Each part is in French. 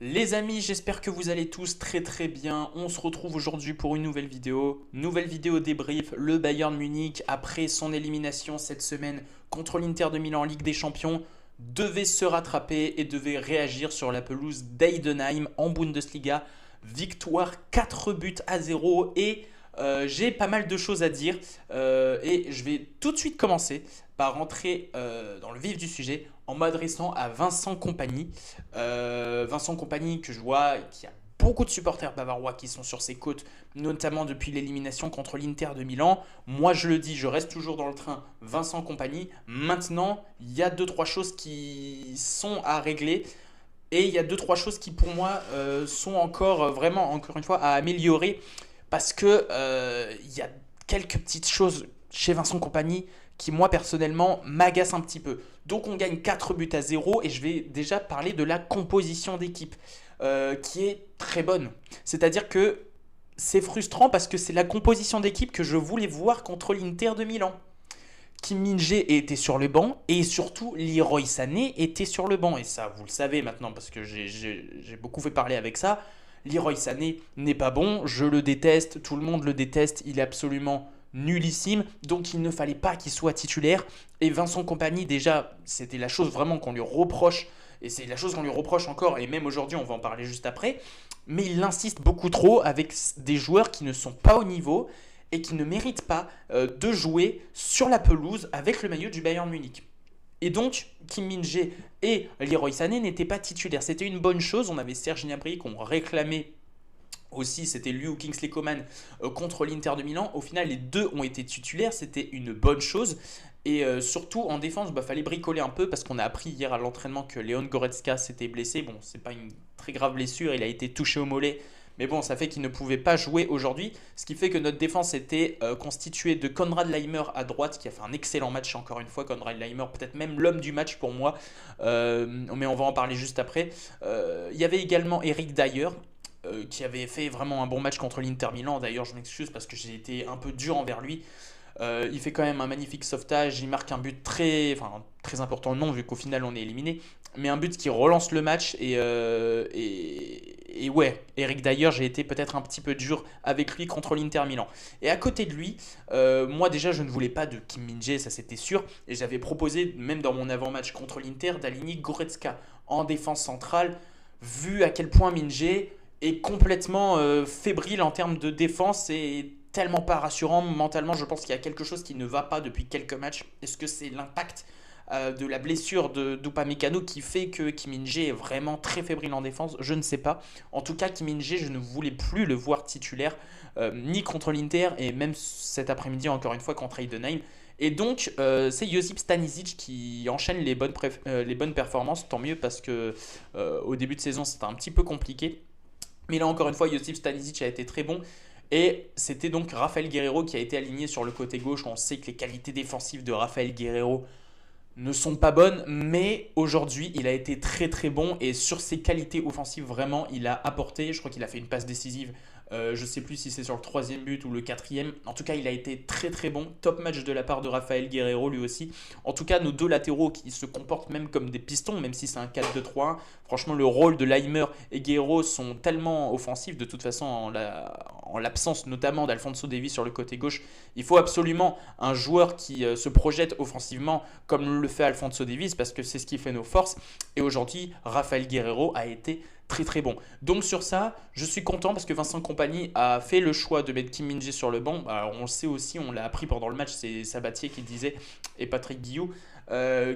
Les amis, j'espère que vous allez tous très bien. On se retrouve aujourd'hui pour une nouvelle vidéo. Nouvelle vidéo débrief, le Bayern Munich, après son élimination cette semaine contre l'Inter de Milan en Ligue des Champions, devait se rattraper et devait réagir sur la pelouse d'Heidenheim en Bundesliga. Victoire 4 buts à 0 et j'ai pas mal de choses à dire et je vais tout de suite commencer par rentrer dans le vif du sujet en m'adressant à Vincent Compagnie. Vincent Compagnie que je vois qui a beaucoup de supporters bavarois qui sont sur ses côtes, notamment depuis l'élimination contre l'Inter de Milan. Moi je le dis, je reste toujours dans le train Vincent Compagnie. Maintenant, il y a deux trois choses qui sont à régler. Et il y a deux trois choses qui pour moi sont encore vraiment encore une fois à améliorer parce que il y a quelques petites choses chez Vincent Compagnie qui moi personnellement m'agacent un petit peu. Donc on gagne 4 buts à 0 et je vais déjà parler de la composition d'équipe qui est très bonne. C'est-à-dire que c'est frustrant parce que c'est la composition d'équipe que je voulais voir contre l'Inter de Milan. Kim Min-jae était sur le banc et surtout Leroy Sané était sur le banc. Et ça, vous le savez maintenant parce que j'ai beaucoup fait parler avec ça. Leroy Sané n'est pas bon, je le déteste, tout le monde le déteste, il est absolument nullissime, donc il ne fallait pas qu'il soit titulaire. Et Vincent Compagnie, déjà, c'était la chose vraiment qu'on lui reproche, et c'est la chose qu'on lui reproche encore, et même aujourd'hui, on va en parler juste après, mais il insiste beaucoup trop avec des joueurs qui ne sont pas au niveau et qui ne méritent pas de jouer sur la pelouse avec le maillot du Bayern Munich. Et donc, Kim Min-jae et Leroy Sané n'étaient pas titulaires. C'était une bonne chose. On avait Serge Gnabry qu'on réclamait aussi, c'était lui ou Kingsley Coman contre l'Inter de Milan. Au final, les deux ont été titulaires. C'était une bonne chose. Et surtout, en défense, fallait bricoler un peu parce qu'on a appris hier à l'entraînement que Leon Goretzka s'était blessé. Bon, c'est pas une très grave blessure. Il a été touché au mollet. Mais bon, ça fait qu'il ne pouvait pas jouer aujourd'hui. Ce qui fait que notre défense était constituée de Konrad Laimer à droite, qui a fait un excellent match encore une fois. Konrad Laimer, peut-être même l'homme du match pour moi. Mais on va en parler juste après. Il y avait également Eric Dyer, qui avait fait vraiment un bon match contre l'Inter Milan. D'ailleurs, je m'excuse parce que j'ai été un peu dur envers lui. Il fait quand même un magnifique sauvetage. Il marque un but très important, non, vu qu'au final on est éliminé. Mais un but qui relance le match. Et ouais, Eric Dyer, j'ai été peut-être un petit peu dur avec lui contre l'Inter Milan. Et à côté de lui, moi déjà, je ne voulais pas de Kim Min-jae, ça c'était sûr. Et j'avais proposé, même dans mon avant-match contre l'Inter, d'aligner Goretzka en défense centrale, vu à quel point Min-jae est complètement fébrile en termes de défense et tellement pas rassurant mentalement. Je pense qu'il y a quelque chose qui ne va pas depuis quelques matchs. Est-ce que c'est l'impact de la blessure d'Upamecano qui fait que Kim Min-jae est vraiment très fébrile en défense? Je ne sais pas. En tout cas, Kim Min-jae, je ne voulais plus le voir titulaire, ni contre l'Inter, et même cet après-midi, encore une fois, contre Heidenheim. Et donc, c'est Josip Stanisic qui enchaîne les bonnes performances. Tant mieux parce que au début de saison, c'était un petit peu compliqué. Mais là, encore une fois, Josip Stanisic a été très bon. Et c'était donc Rafael Guerreiro qui a été aligné sur le côté gauche. On sait que les qualités défensives de Rafael Guerreiro ne sont pas bonnes, mais aujourd'hui il a été très bon et sur ses qualités offensives vraiment il a apporté. Je crois qu'il a fait une passe décisive, je ne sais plus si c'est sur le troisième but ou le quatrième. En tout cas il a été très bon, top match de la part de Rafael Guerreiro lui aussi. En tout cas nos deux latéraux qui se comportent même comme des pistons, même si c'est un 4-2-3-1. Franchement le rôle de Laimer et Guerreiro sont tellement offensifs. De toute façon en l'absence notamment d'Alphonso Davies sur le côté gauche, il faut absolument un joueur qui se projette offensivement comme le fait Alphonso Davies parce que c'est ce qui fait nos forces. Et aujourd'hui, Rafael Guerreiro a été très bon. Donc sur ça, je suis content parce que Vincent Compagnie a fait le choix de mettre Kim Min-jae sur le banc. Alors on le sait aussi, on l'a appris pendant le match, c'est Sabatier qui le disait et Patrick Guillou,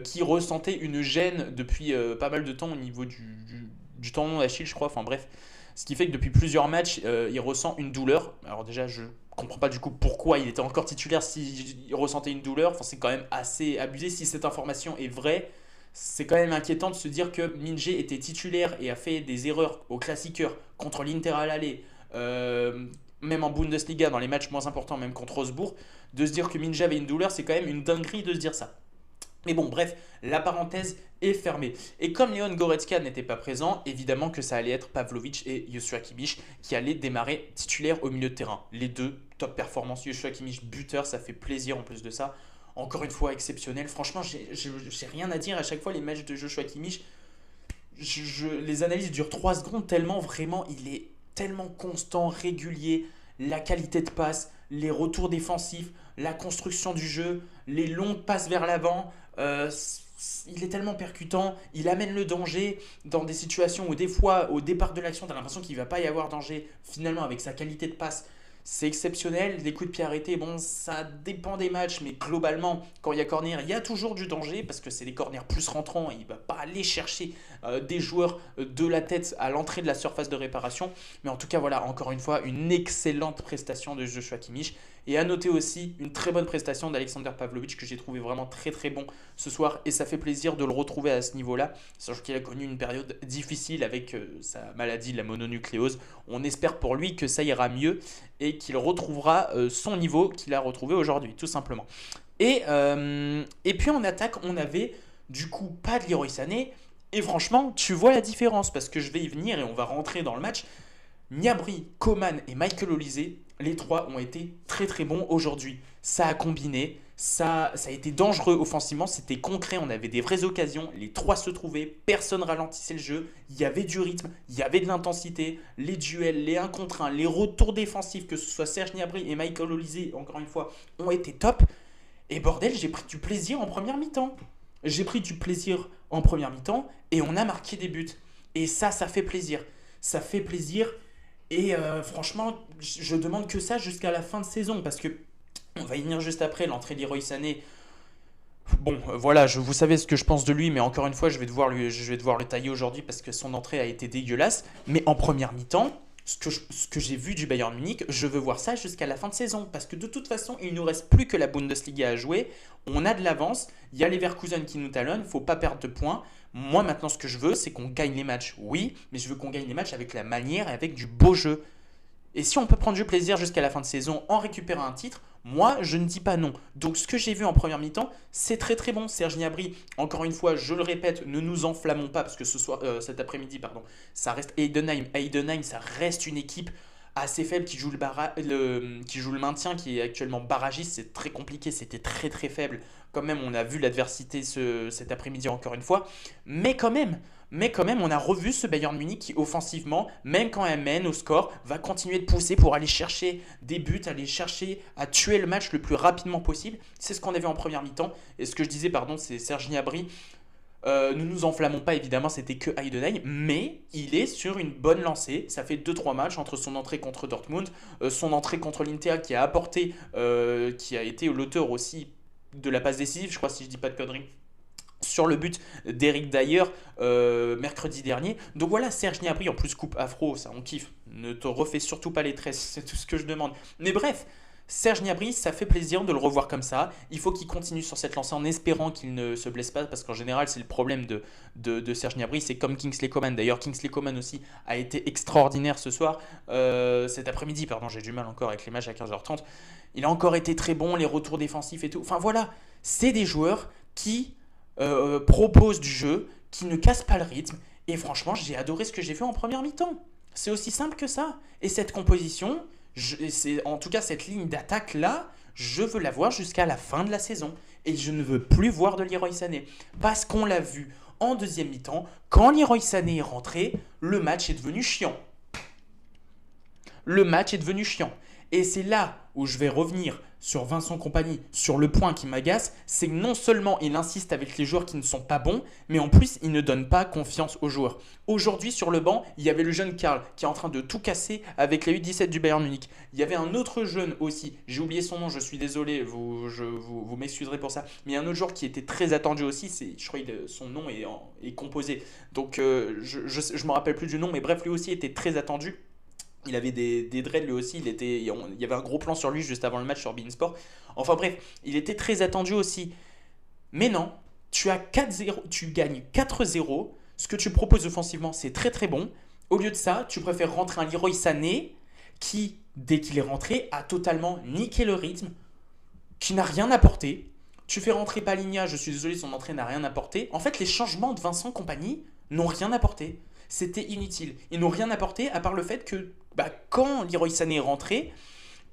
qui ressentait une gêne depuis pas mal de temps au niveau du tendon d'Achille, je crois. Enfin bref, ce qui fait que depuis plusieurs matchs, il ressent une douleur. Alors déjà, je comprends pas du coup pourquoi il était encore titulaire s'il ressentait une douleur. Enfin, c'est quand même assez abusé. Si cette information est vraie, c'est quand même inquiétant de se dire que Min-jae était titulaire et a fait des erreurs au classiqueur contre l'Inter à l'aller, même en Bundesliga dans les matchs moins importants, même contre Augsbourg. De se dire que Min-jae avait une douleur, c'est quand même une dinguerie de se dire ça. Mais bon, bref, la parenthèse est fermée. Et comme Leon Goretzka n'était pas présent, évidemment que ça allait être Pavlovic et Joshua Kimmich qui allaient démarrer titulaires au milieu de terrain. Les deux, top performance. Joshua Kimmich, buteur, ça fait plaisir en plus de ça. Encore une fois, exceptionnel. Franchement, j'ai rien à dire à chaque fois les matchs de Joshua Kimmich. les analyses durent 3 secondes tellement vraiment il est tellement constant, régulier, la qualité de passe, les retours défensifs, la construction du jeu, les longues passes vers l'avant. Il est tellement percutant, il amène le danger dans des situations où des fois au départ de l'action tu as l'impression qu'il ne va pas y avoir danger. Finalement avec sa qualité de passe, c'est exceptionnel. Les coups de pied arrêtés, bon, ça dépend des matchs, mais globalement, quand il y a corner, il y a toujours du danger parce que c'est des corners plus rentrants et il ne va pas aller chercher des joueurs de la tête à l'entrée de la surface de réparation. Mais en tout cas, voilà, encore une fois, une excellente prestation de Joshua Kimmich. Et à noter aussi une très bonne prestation d'Alexander Pavlovic que j'ai trouvé vraiment très très bon ce soir. Et ça fait plaisir de le retrouver à ce niveau-là, sachant qu'il a connu une période difficile avec sa maladie, la mononucléose. On espère pour lui que ça ira mieux et qu'il retrouvera son niveau qu'il a retrouvé aujourd'hui, tout simplement. Et puis en attaque, on avait du coup pas de Leroy Sané. Et franchement, tu vois la différence parce que je vais y venir et on va rentrer dans le match. Gnabry, Coman et Michael Olise, les trois ont été très très bons aujourd'hui. Ça a combiné, ça a été dangereux offensivement, c'était concret, on avait des vraies occasions, les trois se trouvaient, personne ralentissait le jeu, il y avait du rythme, il y avait de l'intensité, les duels, les 1 contre 1, les retours défensifs, que ce soit Serge Gnabry et Michael Olise, encore une fois, ont été top. Et bordel, j'ai pris du plaisir en première mi-temps. J'ai pris du plaisir en première mi-temps et on a marqué des buts. Et ça fait plaisir. Ça fait plaisir. Et franchement, je demande que ça jusqu'à la fin de saison parce que on va y venir juste après l'entrée d'Leroy Sané. Bon, voilà, vous savez ce que je pense de lui, mais encore une fois, je vais devoir le tailler aujourd'hui parce que son entrée a été dégueulasse. Mais en première mi-temps, ce que j'ai vu du Bayern Munich, je veux voir ça jusqu'à la fin de saison. Parce que de toute façon, il ne nous reste plus que la Bundesliga à jouer. On a de l'avance. Il y a les Leverkusen qui nous talonnent. Il ne faut pas perdre de points. Moi, maintenant, ce que je veux, c'est qu'on gagne les matchs. Oui, mais je veux qu'on gagne les matchs avec la manière et avec du beau jeu. Et si on peut prendre du plaisir jusqu'à la fin de saison en récupérant un titre, moi, je ne dis pas non. Donc, ce que j'ai vu en première mi-temps, c'est très très bon. Serge Gnabry, encore une fois, je le répète, ne nous enflammons pas parce que cet après-midi, pardon, ça reste Heidenheim. Heidenheim, ça reste une équipe assez faible qui joue qui joue le maintien, qui est actuellement barragiste. C'est très compliqué, c'était très très faible. Quand même, on a vu l'adversité cet après-midi encore une fois. Mais quand même, on a revu ce Bayern Munich qui, offensivement, même quand elle mène au score, va continuer de pousser pour aller chercher des buts, aller chercher à tuer le match le plus rapidement possible. C'est ce qu'on avait en première mi-temps. Et ce que je disais, pardon, c'est Serge Gnabry. Ne nous enflammons pas, évidemment, c'était que Heidenheim, mais il est sur une bonne lancée. Ça fait 2-3 matchs entre son entrée contre Dortmund, son entrée contre l'Inter qui a apporté, qui a été l'auteur aussi de la passe décisive, je crois, si je dis pas de conneries, sur le but d'Eric Dyer mercredi dernier. Donc voilà, Serge Gnabry, en plus coupe afro, ça on kiffe. Ne te refais surtout pas les tresses, c'est tout ce que je demande. Mais bref, Serge Gnabry, ça fait plaisir de le revoir comme ça. Il faut qu'il continue sur cette lancée en espérant qu'il ne se blesse pas, parce qu'en général, c'est le problème de Serge Gnabry. C'est comme Kingsley Coman. D'ailleurs, Kingsley Coman aussi a été extraordinaire ce soir. Cet après-midi, pardon, j'ai du mal encore avec les matchs à 15h30. Il a encore été très bon, les retours défensifs et tout. Enfin voilà, c'est des joueurs qui proposent du jeu, qui ne cassent pas le rythme. Et franchement, j'ai adoré ce que j'ai vu en première mi-temps. C'est aussi simple que ça. Et cette composition, en tout cas cette ligne d'attaque là, je veux la voir jusqu'à la fin de la saison. Et je ne veux plus voir de Leroy Sané. Parce qu'on l'a vu en deuxième mi-temps, quand Leroy Sané est rentré, le match est devenu chiant. Le match est devenu chiant. Et c'est là où je vais revenir sur Vincent Kompany, sur le point qui m'agace, c'est que non seulement il insiste avec les joueurs qui ne sont pas bons, mais en plus il ne donne pas confiance aux joueurs. Aujourd'hui sur le banc, il y avait le jeune Karl qui est en train de tout casser avec la U17 du Bayern Munich. Il y avait un autre jeune aussi, j'ai oublié son nom, je suis désolé, vous m'excuserez pour ça, mais il y a un autre joueur qui était très attendu aussi, je crois que son nom est composé. Donc je ne me rappelle plus du nom, mais bref, lui aussi était très attendu. Il avait des dreads lui aussi, il y avait un gros plan sur lui juste avant le match sur beIN Sport. Enfin bref, il était très attendu aussi. Mais non, tu gagnes 4-0. Ce que tu proposes offensivement, c'est très très bon. Au lieu de ça, tu préfères rentrer un Leroy Sané qui, dès qu'il est rentré, a totalement niqué le rythme, qui n'a rien apporté. Tu fais rentrer Palhinha, je suis désolé, son entrée n'a rien apporté. En fait, les changements de Vincent Kompany n'ont rien apporté. C'était inutile. Ils n'ont rien apporté à part le fait que quand Leroy Sané est rentré,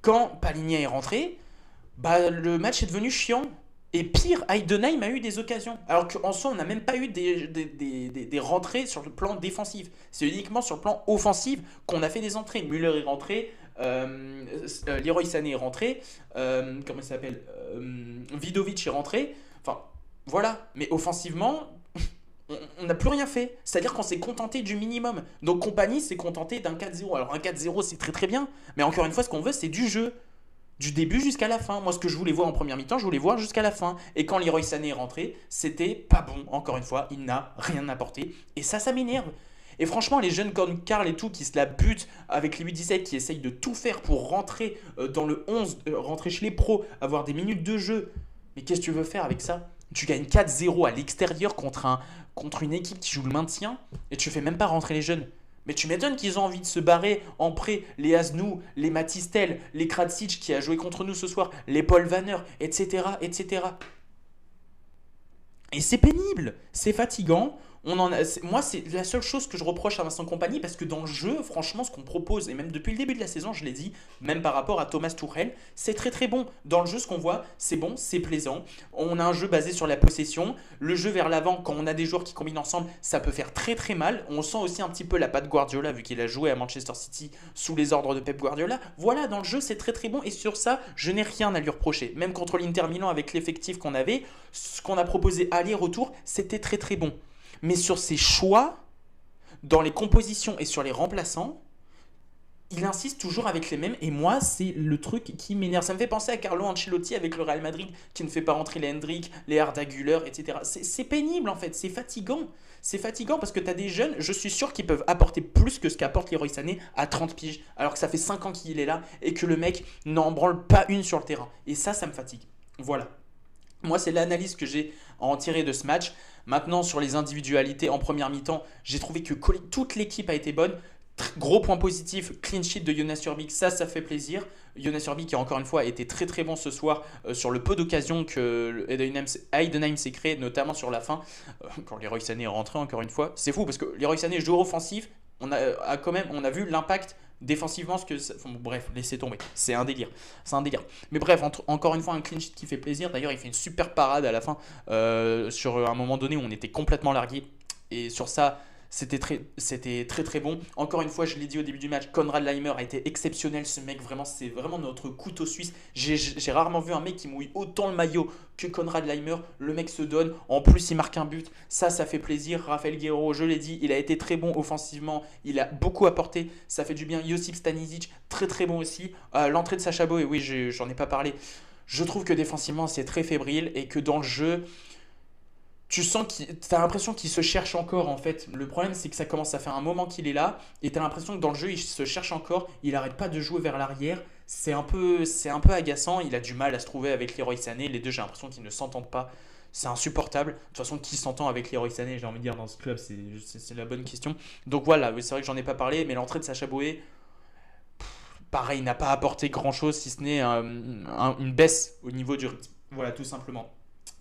quand Palhinha est rentré, le match est devenu chiant. Et pire, Heidenheim a eu des occasions. Alors qu'en soi, on n'a même pas eu des rentrées sur le plan défensif. C'est uniquement sur le plan offensif qu'on a fait des entrées. Müller est rentré, Leroy Sané est rentré, comment il s'appelle Vidovic est rentré. Enfin, voilà. Mais offensivement, on n'a plus rien fait. C'est-à-dire qu'on s'est contenté du minimum. Donc Compagnie s'est contenté d'un 4-0. Alors un 4-0, c'est très très bien. Mais encore une fois, ce qu'on veut, c'est du jeu. Du début jusqu'à la fin. Moi, ce que je voulais voir en première mi-temps, je voulais voir jusqu'à la fin. Et quand Leroy Sané est rentré, c'était pas bon. Encore une fois, il n'a rien apporté. Et ça m'énerve. Et franchement, les jeunes comme Karl et tout qui se la butent avec les U17 qui essayent de tout faire pour rentrer dans le 11, rentrer chez les pros, avoir des minutes de jeu. Mais qu'est-ce que tu veux faire avec ça? Tu gagnes 4-0 à l'extérieur contre une équipe qui joue le maintien et tu fais même pas rentrer les jeunes. Mais tu m'étonnes qu'ils ont envie de se barrer en prêt. Les Aznou, les Matistel, les Kratsic qui a joué contre nous ce soir, les Paul Vanner, etc. etc. Et c'est pénible, c'est fatigant. Moi, c'est la seule chose que je reproche à Vincent Compagnie parce que dans le jeu, franchement, ce qu'on propose, et même depuis le début de la saison, je l'ai dit, même par rapport à Thomas Tuchel, c'est très très bon. Dans le jeu, ce qu'on voit, c'est bon, c'est plaisant. On a un jeu basé sur la possession. Le jeu vers l'avant, quand on a des joueurs qui combinent ensemble, ça peut faire très très mal. On sent aussi un petit peu la patte Guardiola vu qu'il a joué à Manchester City sous les ordres de Pep Guardiola. Voilà, dans le jeu, c'est très très bon et sur ça, je n'ai rien à lui reprocher. Même contre l'Inter Milan avec l'effectif qu'on avait, ce qu'on a proposé aller-retour, c'était très très bon. Mais sur ses choix, dans les compositions et sur les remplaçants, il insiste toujours avec les mêmes. Et moi, c'est le truc qui m'énerve. Ça me fait penser à Carlo Ancelotti avec le Real Madrid qui ne fait pas rentrer les Hendrick, les Arda Güler, etc. C'est pénible en fait, c'est fatigant. C'est fatigant parce que tu as des jeunes, je suis sûr qu'ils peuvent apporter plus que ce qu'apporte Leroy Sané à 30 piges. Alors que ça fait 5 ans qu'il est là et que le mec n'en branle pas une sur le terrain. Et ça me fatigue. Voilà. Moi, c'est l'analyse que j'ai à en tirer de ce match. Maintenant, sur les individualités en première mi-temps, j'ai trouvé que toute l'équipe a été bonne. Gros point positif, clean sheet de Jonas Jurbic, ça fait plaisir. Jonas Jurbic qui encore une fois a été très très bon ce soir sur le peu d'occasions que Heidenheim s'est créé, notamment sur la fin, quand Leroy Sané est rentré encore une fois. C'est fou parce que Leroy Sané, joueur offensif, on a vu l'impact défensivement bref, laissez tomber, c'est un délire. Mais bref, encore une fois un clean sheet qui fait plaisir. D'ailleurs, il fait une super parade à la fin sur un moment donné où on était complètement largué et sur ça c'était très très bon. Encore une fois, je l'ai dit au début du match, Konrad Laimer a été exceptionnel. Ce mec, vraiment, c'est vraiment notre couteau suisse. J'ai rarement vu un mec qui mouille autant le maillot que Konrad Laimer. Le mec se donne. En plus, il marque un but. Ça fait plaisir. Raphaël Guerreiro, je l'ai dit, il a été très bon offensivement. Il a beaucoup apporté. Ça fait du bien. Josip Stanisic, très très bon aussi. L'entrée de Sacha Boey, oui, j'en ai pas parlé. Je trouve que défensivement, c'est très fébrile et que dans le jeu, tu sens t'as l'impression qu'il se cherche encore en fait. Le problème c'est que ça commence à faire un moment qu'il est là et t'as l'impression que dans le jeu il se cherche encore, il arrête pas de jouer vers l'arrière. C'est un peu agaçant, il a du mal à se trouver avec Leroy Sané, les deux j'ai l'impression qu'ils ne s'entendent pas. C'est insupportable. De toute façon, qui s'entend avec Leroy Sané, j'ai envie de dire dans ce club, c'est la bonne question. Donc voilà, c'est vrai que j'en ai pas parlé, mais l'entrée de Sacha Boey, pareil, n'a pas apporté grand chose si ce n'est une baisse au niveau du rythme. Voilà, tout simplement.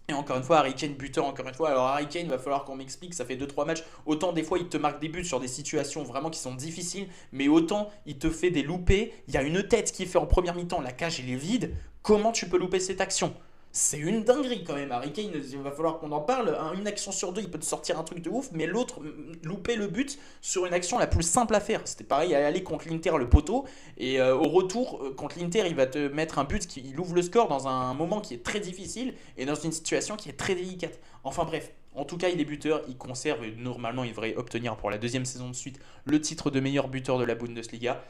Et encore une fois, Harry Kane buteur, encore une fois. Alors Harry Kane, va falloir qu'on m'explique, ça fait 2-3 matchs. Autant des fois, il te marque des buts sur des situations vraiment qui sont difficiles, mais autant il te fait des loupés. Il y a une tête qui fait en première mi-temps, la cage elle est vide. Comment tu peux louper cette action? C'est une dinguerie quand même. Harry Kane, il va falloir qu'on en parle. Une action sur deux, il peut te sortir un truc de ouf, mais l'autre, louper le but sur une action la plus simple à faire. C'était pareil à aller contre l'Inter, le poteau. Et au retour, contre l'Inter, il va te mettre un but il ouvre le score dans un moment qui est très difficile et dans une situation qui est très délicate. Enfin bref, en tout cas, il est buteur, il conserve et normalement, il devrait obtenir pour la deuxième saison de suite le titre de meilleur buteur de la Bundesliga.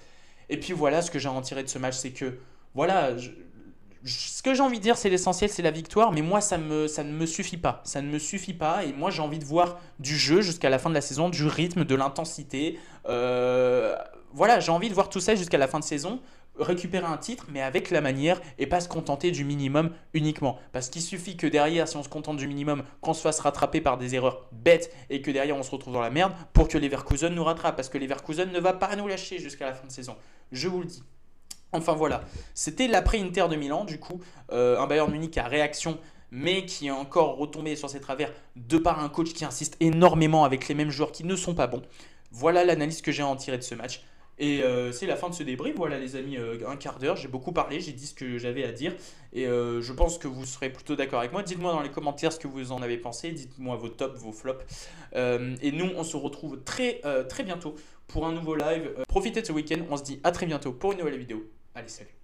Et puis voilà, ce que j'ai à en tirer de ce match, c'est que voilà, ce que j'ai envie de dire, c'est l'essentiel, c'est la victoire, mais moi, ça ne me suffit pas. Ça ne me suffit pas, et moi, j'ai envie de voir du jeu jusqu'à la fin de la saison, du rythme, de l'intensité. Voilà, j'ai envie de voir tout ça jusqu'à la fin de saison, récupérer un titre, mais avec la manière, et pas se contenter du minimum uniquement. Parce qu'il suffit que derrière, si on se contente du minimum, qu'on se fasse rattraper par des erreurs bêtes, et que derrière, on se retrouve dans la merde, pour que Leverkusen nous rattrape, parce que Leverkusen ne va pas nous lâcher jusqu'à la fin de saison. Je vous le dis. Enfin voilà, c'était l'après-Inter de Milan, du coup, un Bayern Munich à réaction, mais qui est encore retombé sur ses travers de par un coach qui insiste énormément avec les mêmes joueurs qui ne sont pas bons. Voilà l'analyse que j'ai à en tirer de ce match. Et c'est la fin de ce débrief. Voilà les amis, un quart d'heure, j'ai beaucoup parlé, j'ai dit ce que j'avais à dire. Et je pense que vous serez plutôt d'accord avec moi. Dites-moi dans les commentaires ce que vous en avez pensé. Dites-moi vos tops, vos flops. Et nous, on se retrouve très bientôt pour un nouveau live. Profitez de ce week-end. On se dit à très bientôt pour une nouvelle vidéo. Allez, salut.